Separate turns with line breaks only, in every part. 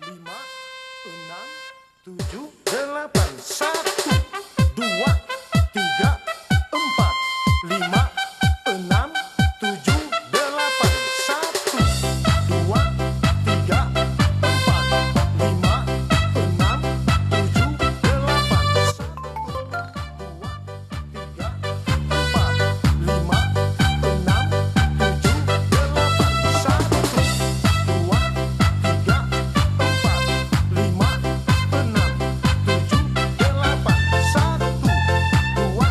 lima, enam, tujuh, delapan, satu, dua, tiga, empat, lima, enam, tujuh, delapan, satu, dua, tiga, empat, lima, enam, tujuh, delapan, satu, dua, tiga, empat, lima, enam, tujuh, delapan, satu, dua, tiga, empat, lima, enam, tujuh, delapan, satu, dua,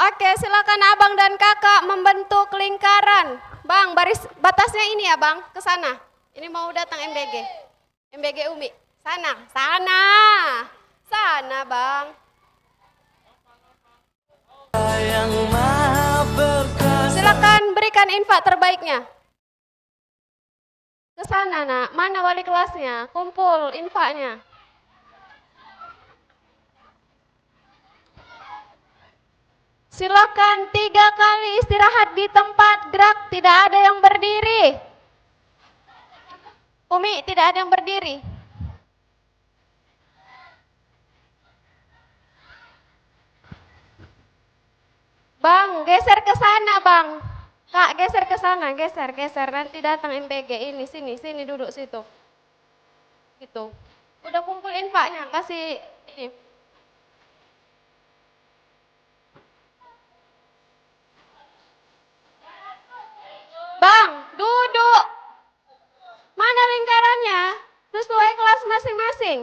Oke, silakan abang dan kakak membentuk lingkaran. Bang, batasnya ini ya bang, ke sana. Ini mau datang MBG. MBG Umi. Sana, sana. Sana bang. Silakan berikan infak terbaiknya. Ke sana nak, mana wali kelasnya? Kumpul infaknya. Silakan 3 kali istirahat di tempat, gerak, tidak ada yang berdiri. Umi, tidak ada yang berdiri. Bang, geser ke sana bang. Kak, geser ke sana, geser. Nanti datang MPG ini, sini duduk situ. Gitu. Udah kumpul infaknya, kasih ini. Bang, duduk. Mana lingkarannya? Sesuai kelas masing-masing.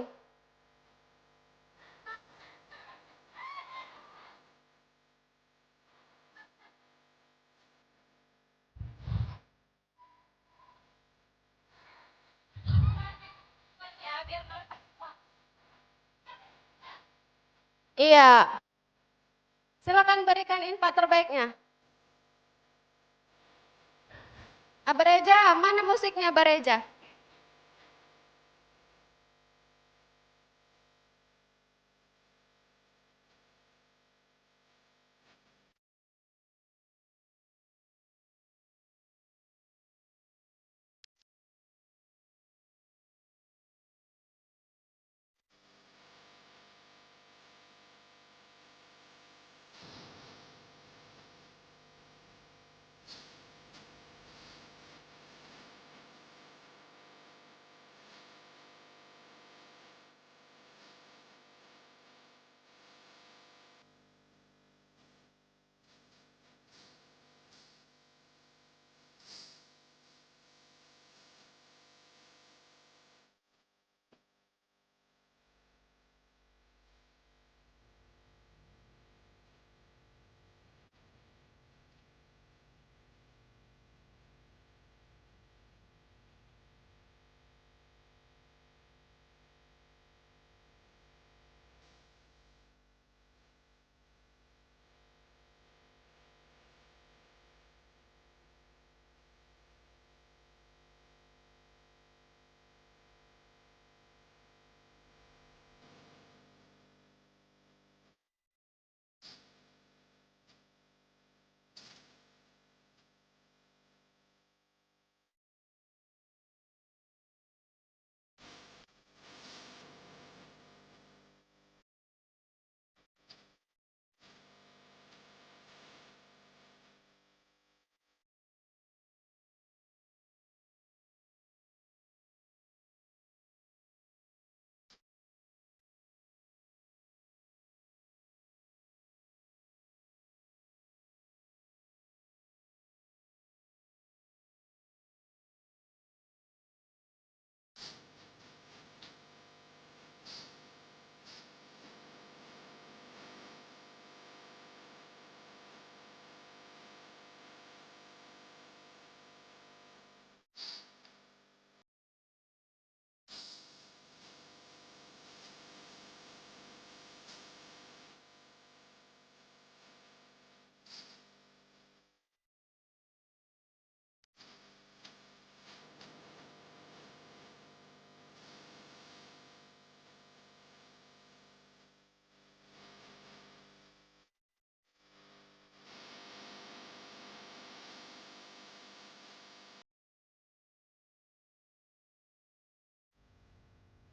Iya. Silakan berikan infak terbaiknya. Abareja, mana musiknya Abareja?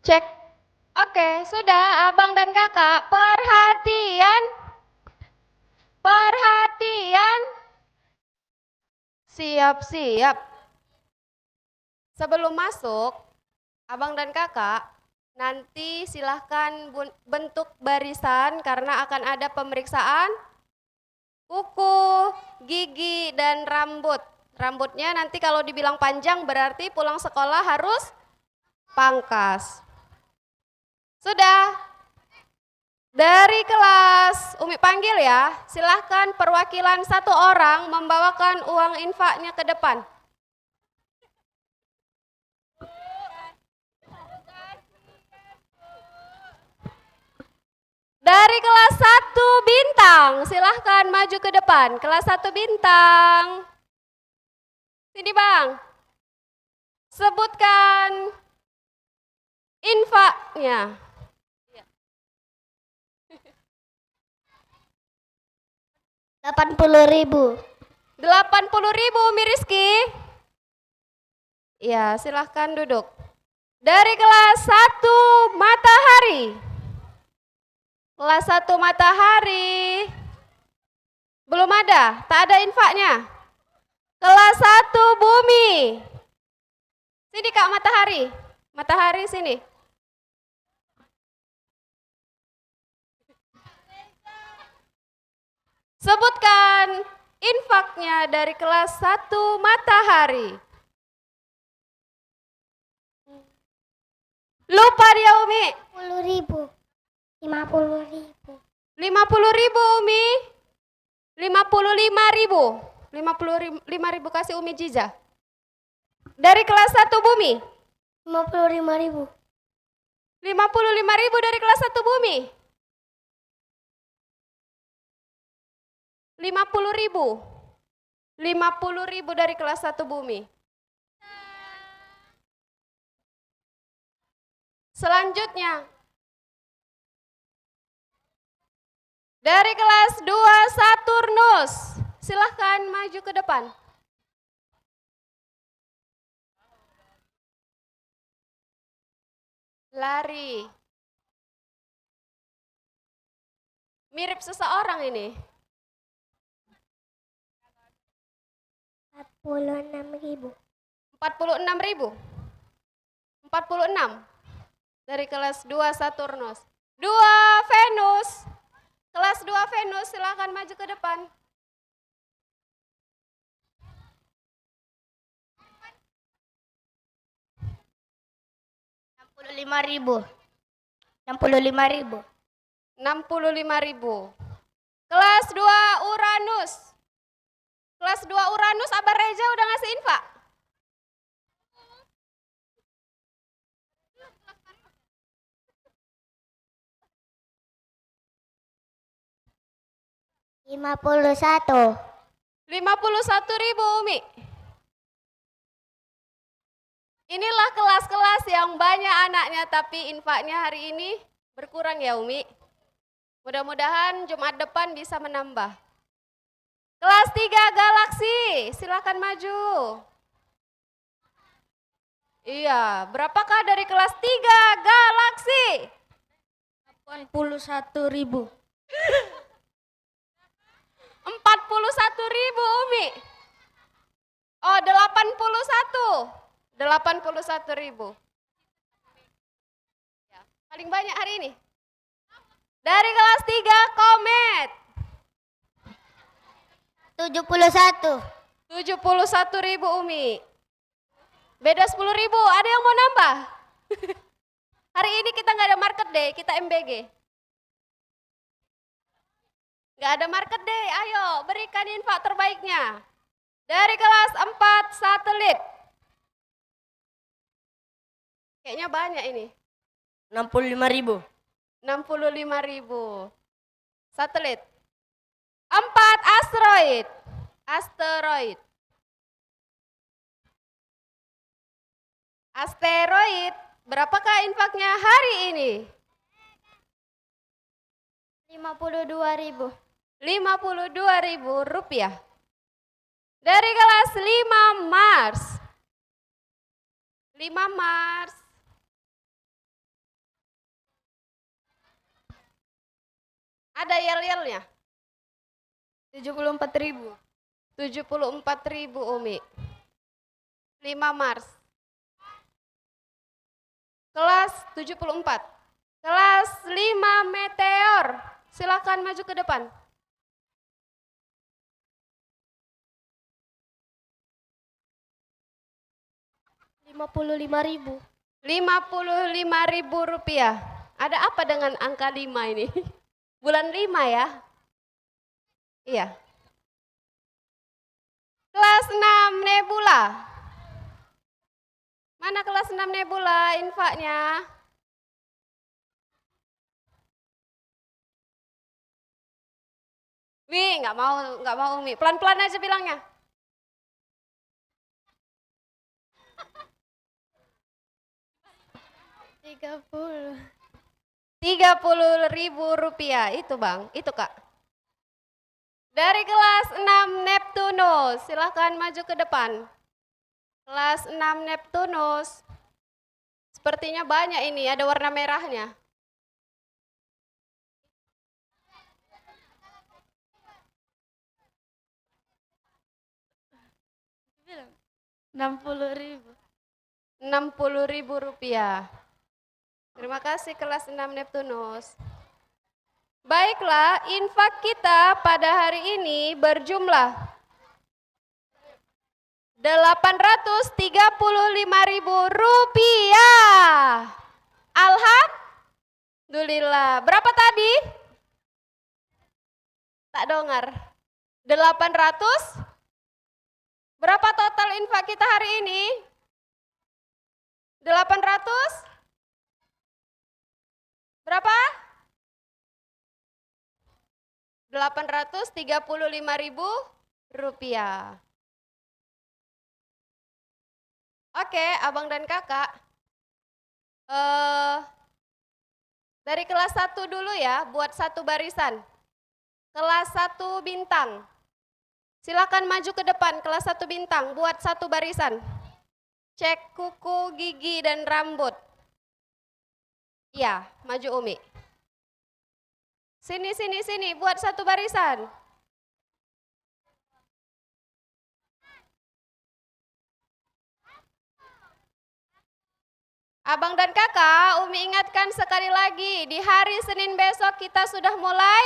Cek. Oke, sudah abang dan kakak. Perhatian. Perhatian. Siap-siap. Sebelum masuk, abang dan kakak, nanti silahkan bentuk barisan karena akan ada pemeriksaan kuku, gigi, dan rambut. Rambutnya nanti kalau dibilang panjang berarti pulang sekolah harus pangkas. Sudah? Dari kelas, Umi panggil ya, silahkan perwakilan satu orang membawakan uang infaknya ke depan. Dari kelas 1 bintang, silahkan maju ke depan. Kelas 1 bintang. Sini bang. Sebutkan infaknya.
80.000.
80.000 Umi Rizky. Ya, silahkan duduk. Dari kelas 1 matahari. Kelas 1 matahari. Belum ada, tak ada infaknya. Kelas 1 bumi. Sini Kak matahari. Matahari sini. Sebutkan infaknya dari kelas 1 matahari. Lupa dia Umi.
10.000. 50.000.
50.000 Umi. 55.000. 55.000 kasih Umi Jiza. Dari kelas 1 bumi.
55.000.
55.000 dari kelas 1 bumi. 50.000. 50.000 dari kelas 1 bumi. Selanjutnya. Dari kelas 2 Saturnus. Silahkan maju ke depan. Lari. Mirip seseorang ini.
46.000.
46.000. 46. Dari kelas 2 Saturnus. 2 Venus. Kelas 2 Venus silakan maju ke depan.
Lima ribu. 65.000.
65.000. Kelas 2 Uranus. Kelas 2 Uranus Abah Reja udah ngasih infak.
Rp51.000.
51.000 Umi. Inilah kelas-kelas yang banyak anaknya tapi infaknya hari ini berkurang ya Umi. Mudah-mudahan Jumat depan bisa menambah. Kelas 3 Galaksi, silakan maju. Iya, berapakah dari kelas 3 Galaksi?
81.000.
41.000 Umi. Oh, 81.000. Ya, paling banyak hari ini. Dari kelas 3 Komet.
71.
71.000 Umi. Beda 10.000, ada yang mau nambah? Hari ini kita nggak ada market day, kita MBG. Nggak ada market day, ayo berikan infak terbaiknya. Dari kelas 4 satelit. Kayaknya banyak ini.
65.000.
65.000. Satelit. 4 asteroid. Asteroid. Asteroid. Berapakah infaknya hari ini?
52.000.
52.000 rupiah. Dari kelas 5 Mars. 5 Mars. Ada yel-yelnya.
74.000.
74.000 Umi. 5 Mars. Kelas 74. Kelas 5 Meteor. Silakan maju ke depan.
55.000.
55.000 rupiah. Ada apa dengan angka 5 ini? Bulan 5 ya? Iya. Kelas 6 Nebula. Mana kelas 6 Nebula infaknya? Wi, nggak mau Umi. Pelan-pelan aja bilangnya. 30.000 rupiah itu Bang, itu Kak. Dari kelas 6 Neptunus, silahkan maju ke depan. Kelas 6 Neptunus, sepertinya banyak ini, ada warna merahnya.
Bilang 60.000.
60.000 rupiah. Terima kasih kelas 6 Neptunus. Baiklah, infak kita pada hari ini berjumlah 835.000 rupiah. Alhamdulillah. Berapa tadi? Tak dengar. 800? Berapa total infak kita hari ini? 800? Berapa? 835.000 rupiah. Oke, abang dan kakak. Dari kelas 1 dulu ya, buat satu barisan. Kelas 1 bintang. Silakan maju ke depan, kelas 1 bintang, buat satu barisan. Cek kuku, gigi, dan rambut. Iya, maju Umi. Sini, buat satu barisan. Abang dan kakak, Umi ingatkan sekali lagi, di hari Senin besok kita sudah mulai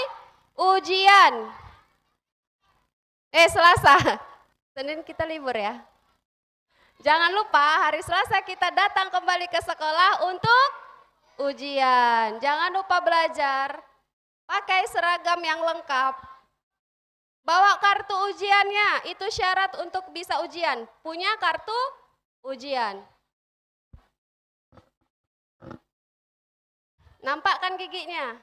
ujian. Selasa. Senin kita libur ya. Jangan lupa hari Selasa kita datang kembali ke sekolah untuk ujian. Jangan lupa belajar, pakai seragam yang lengkap. Bawa kartu ujiannya, itu syarat untuk bisa ujian. Punya kartu ujian. Nampak kan giginya?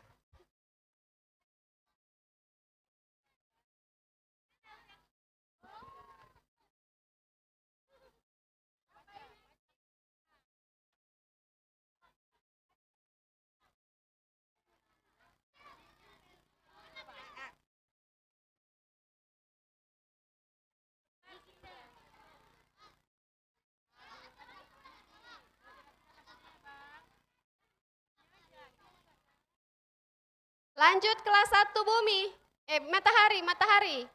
Lanjut kelas 1 bumi. Matahari.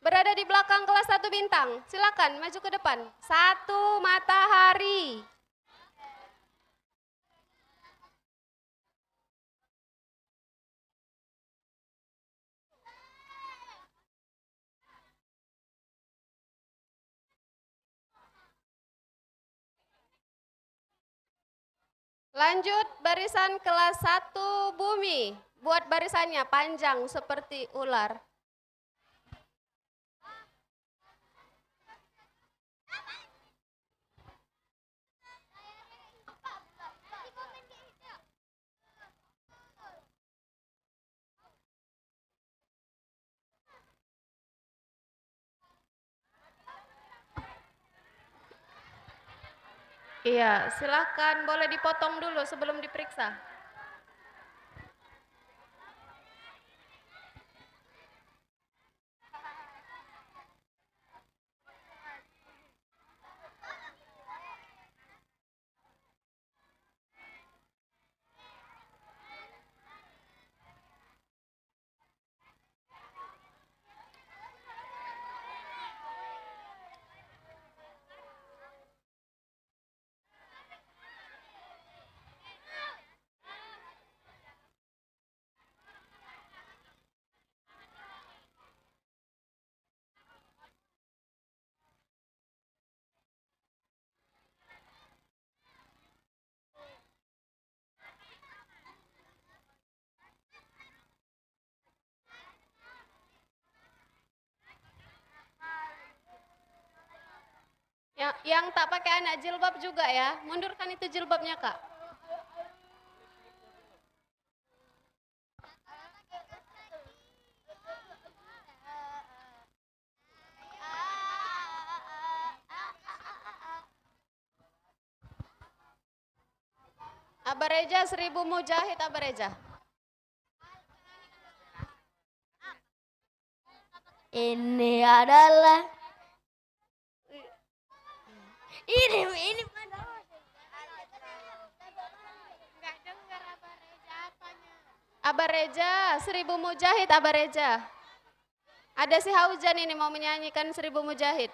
Berada di belakang kelas 1 bintang. Silakan maju ke depan. 1 matahari. Lanjut barisan kelas 1 bumi. Buat barisannya panjang seperti ular. Iya, silakan boleh dipotong dulu sebelum diperiksa. Yang tak pakai anak jilbab juga ya. Mundurkan itu jilbabnya, Kak. Abareja 1000 mujahid Abareja.
Ini adalah ini padahal nggak dengar Abareja apanya.
Abareja 1000 mujahid Abareja. Ada si Haujan ini mau menyanyikan 1000 mujahid.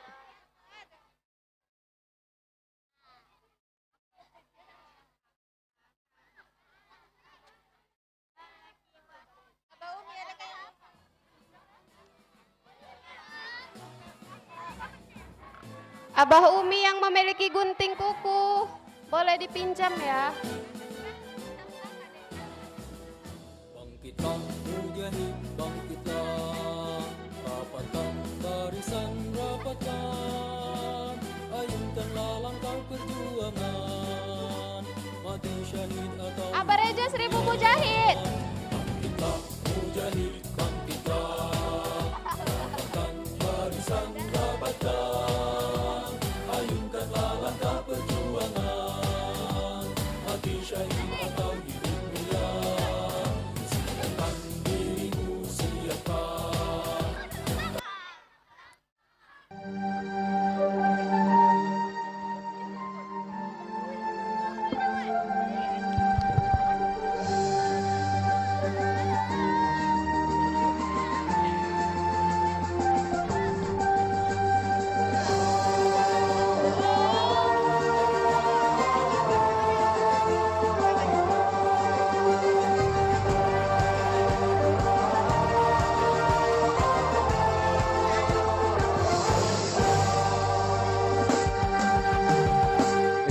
Abah Umi yang memiliki gunting kuku, boleh dipinjam ya.
Bangkitlah mujahid, bangkitlah, rapatkan barisan, rapatkan, ayunkanlah langkah perjuangan, mati syahid atau
Abareja 1000 mujahid.
bangkitlah mujahid, bangkitlah, rapatkan barisan, rapatkan, ayunkanlah langkah perjuangan, mati syahid atau hidup mulia.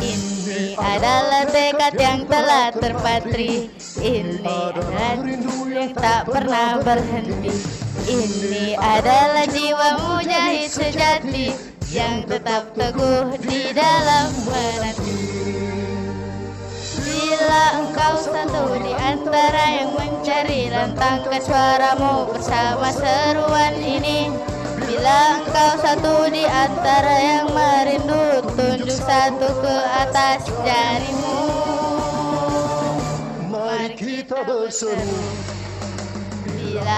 Ini adalah tekad yang telah terpatri. Ini adalah rindu yang tak pernah berhenti. Ini adalah jiwa mujahid sejati yang tetap teguh di dalam menanti. Bila engkau satu di antara yang mencari, lantangkan suaramu bersama seruan ini. Bila engkau satu di antara yang merindu, tunjuk satu ke atas jarimu.
Mari kita berseru.
Bila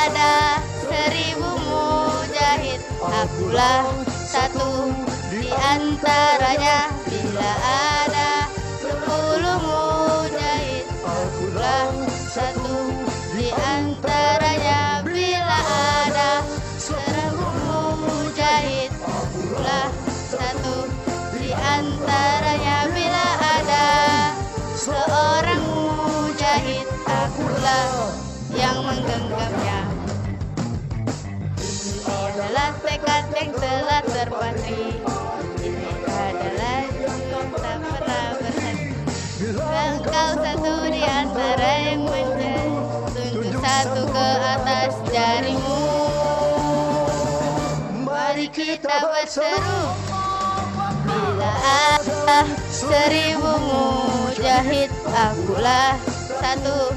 ada 1000 mujahid, akulah satu di antaranya. Bila ada 10 mujahid, akulah satu di antaranya. Bila ada 1000 mujahid, akulah satu di antaranya. Bila ada seorang mujahid, akulah yang menggenggamnya. Ini adalah tekad yang telah terpatri. Ini adalah yang tak pernah berhenti. Bila engkau satu di antara yang mencari, tunjuk satu ke atas jarimu. Mari kita berseru. Bila ada 1000 mujahid, akulah satu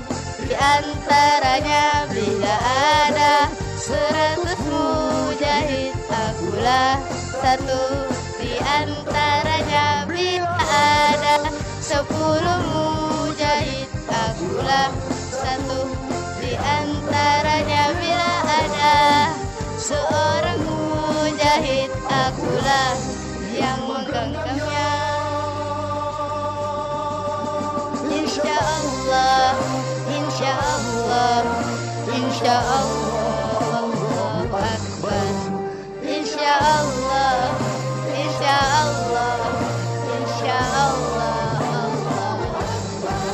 di antaranya. Bila ada 100 mujahid, akulah satu di antaranya. Bila ada 10 mujahid, akulah satu di antaranya. Bila ada seorang mujahid, akulah yang menggenggamnya. Insya Allah, insya Allah, insya Allah, Allahu Akbar. Insya Allah, insya Allah, insya Allah, Allahu Akbar.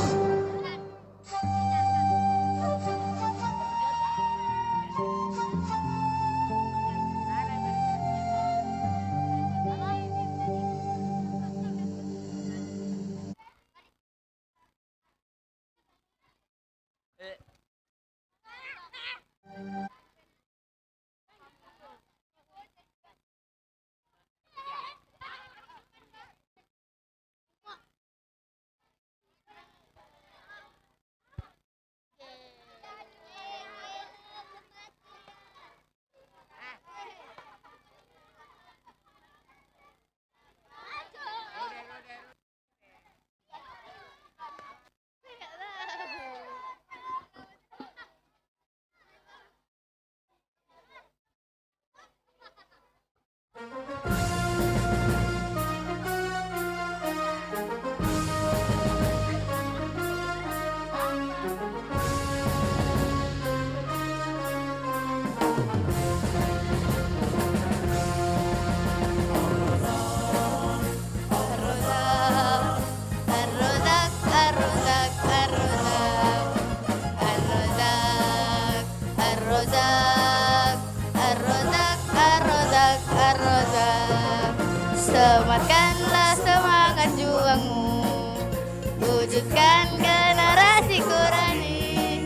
Wujudkan generasi Qurani,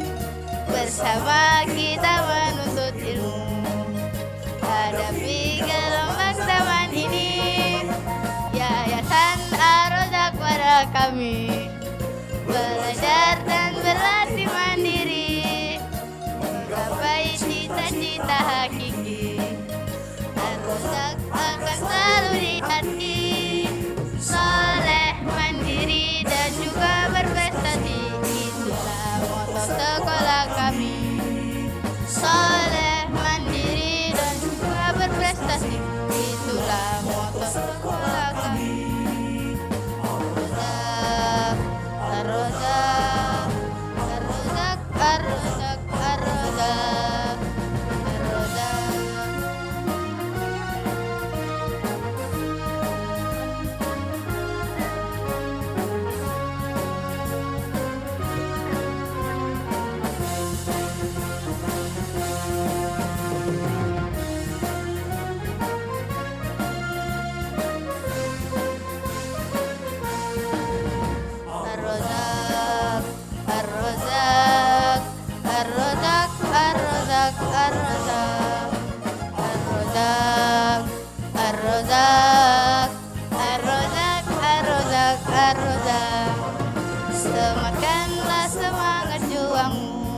bersama kita menuntut ilmu, hadapi gelombang zaman ini. Yayasan Ar-Razzaq pada kami, belajar dan berlatih mandiri, menggapai cita-cita hakiki. Ar-Razzaq akan selalu di hati, soleh, mandiri dan juga berprestasi. Itulah moto sekolah kami, soleh, mandiri dan juga berprestasi. Itulah moto sekolah kami. Ar-Razzaq, Ar-Razzaq, Ar-Razzaq, Ar-Razzaq, Ar-Razzaq. Ar-Razzaq, Ar-Razzaq, Ar-Razzaq, Ar-Razzaq, Ar-Razzaq, Ar-Razzaq, Ar-Razzaq, Ar-Razzaq, Ar-Razzaq, Ar-Razzaq. Sematkanlah semangat juangmu,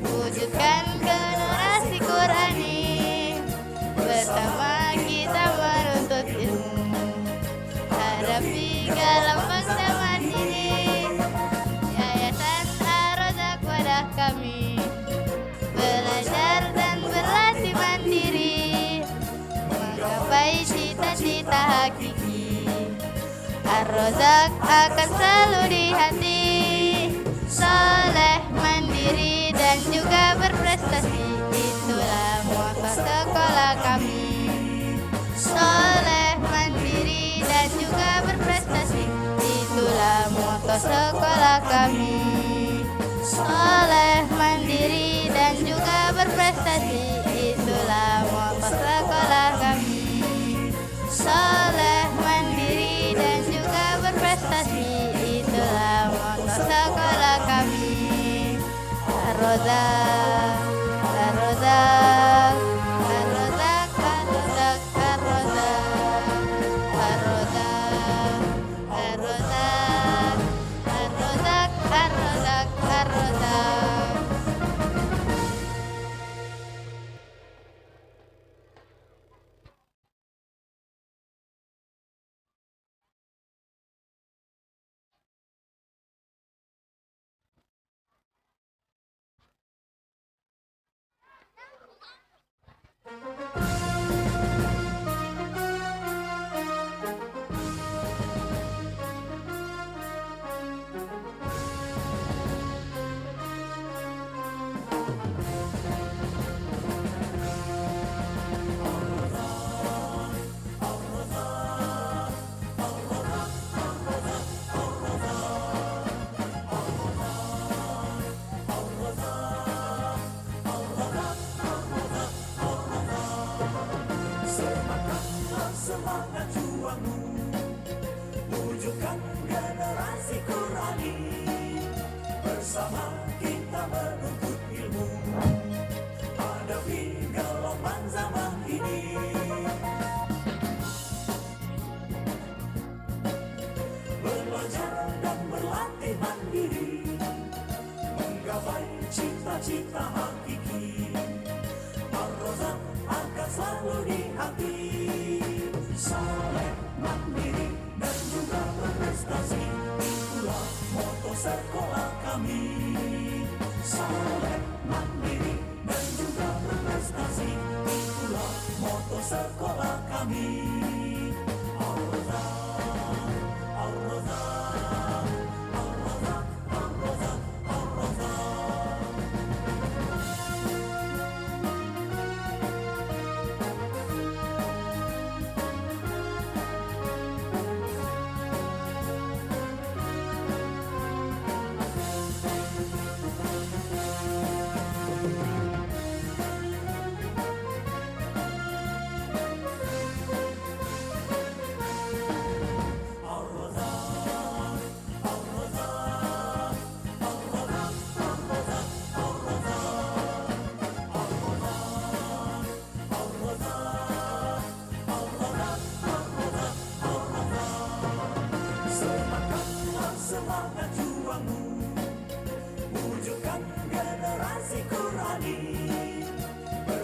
wujudkan generasi Qurani, bersama kita menuntut ilmu, hadapi gelombang zaman ini. Yayasan Ar-Razzaq wadah kami, belajar dan berlatih mandiri, menggapai cita-cita hakiki. Ar-Razzaq akan selalu di hati, soleh, mandiri dan juga berprestasi. Itulah moto sekolah kami, soleh, mandiri dan juga berprestasi. Itulah moto sekolah kami, soleh, mandiri dan juga berprestasi. Itulah moto sekolah kami, soleh, mandiri dan juga berprestasi. Itulah moto sekolah kami. Ar-Razzaq, Ar-Razzaq, Ar-Razzaq, Ar-Razzaq, Ar-Razzaq, Ar-Razzaq, Ar-Razzaq, Ar-Razzaq, Ar-Razzaq, Ar-Razzaq.
Semangatlah semangat juangmu, wujudkan generasi Qurani, bersama kita menuntut ilmu, hadapi gelombang zaman ini. Belajar dan berlatih mandiri, menggapai cita-cita hakiki. Ar-Razzaq akan selalu di hati, soleh, mandiri dan juga berprestasi. Itulah moto sekolah kami, soleh, mandiri dan juga berprestasi. Itulah moto sekolah kami. Ar-Razzaq, Ar-Razzaq, Ar-Razzaq, Ar-Razzaq, Ar-Razzaq.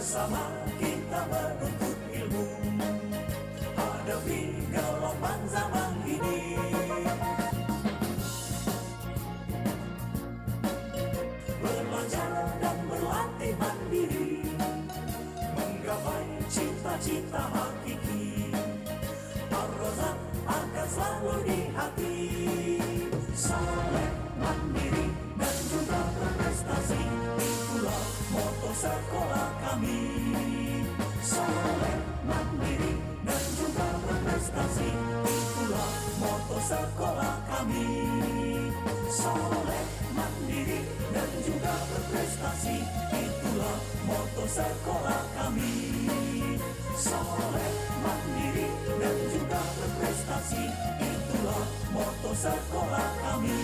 bersama kita menuntut ilmu, hadapi gelombang zaman ini. Belajar dan berlatih mandiri, menggapai cita-cita hakiki. Ar-Razak akan selalu di hati. Soleh, mandiri, dan juga berprestasi, itulah moto sekolah kami. Soleh, mandiri, dan juga berprestasi, itulah moto sekolah kami. Soleh, mandiri, dan juga berprestasi, itulah moto sekolah kami. Soleh, mandiri, dan juga berprestasi, itulah moto sekolah kami.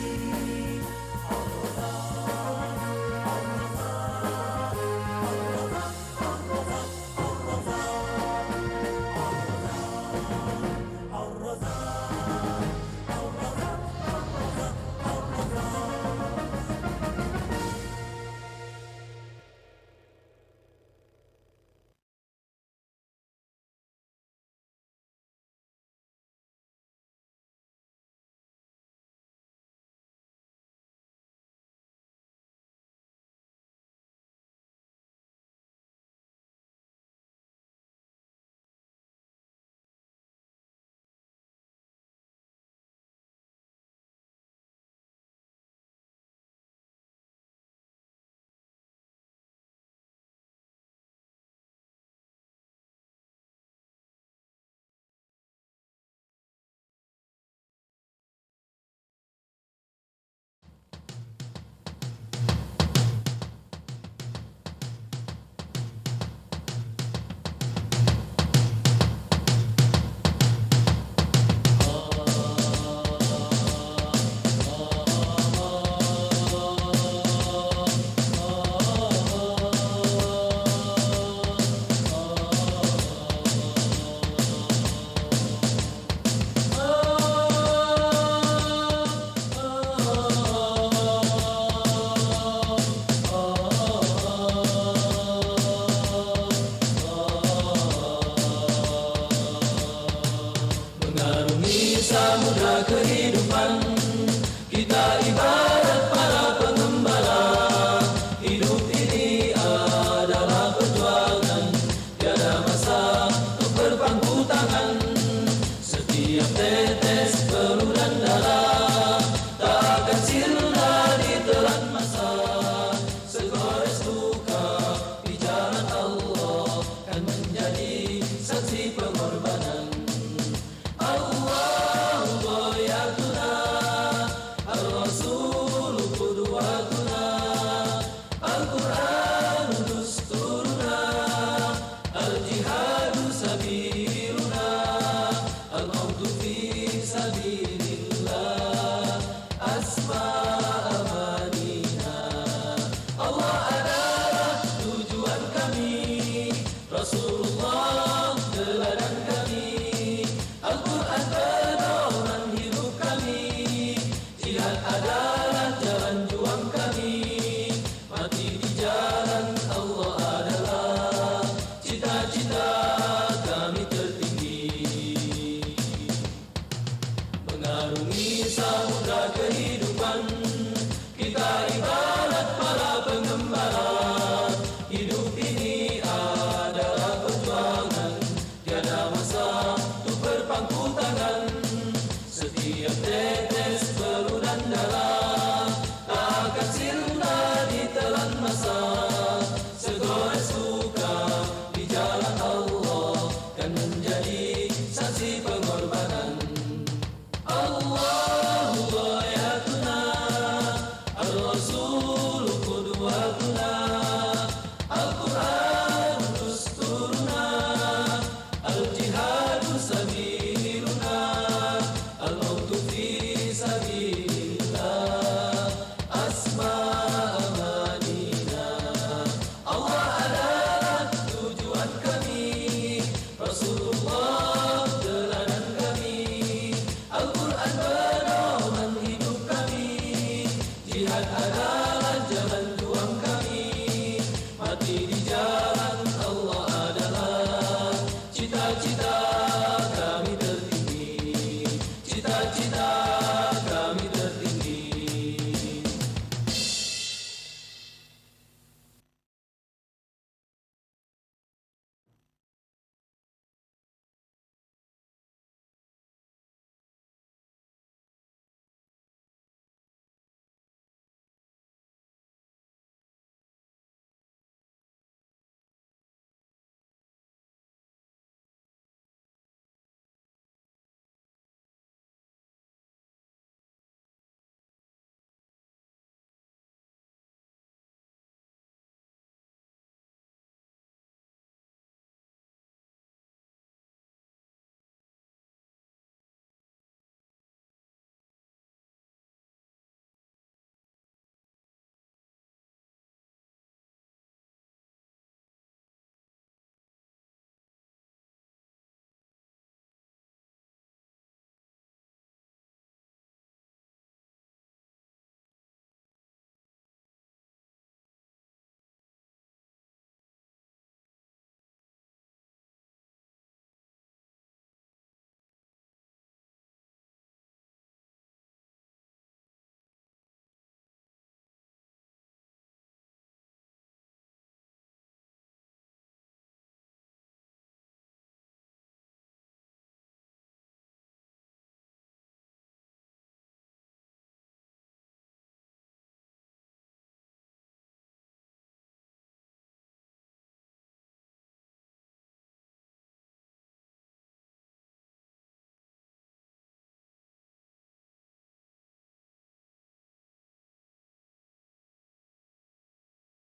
Mengarungi samudra kehidupan,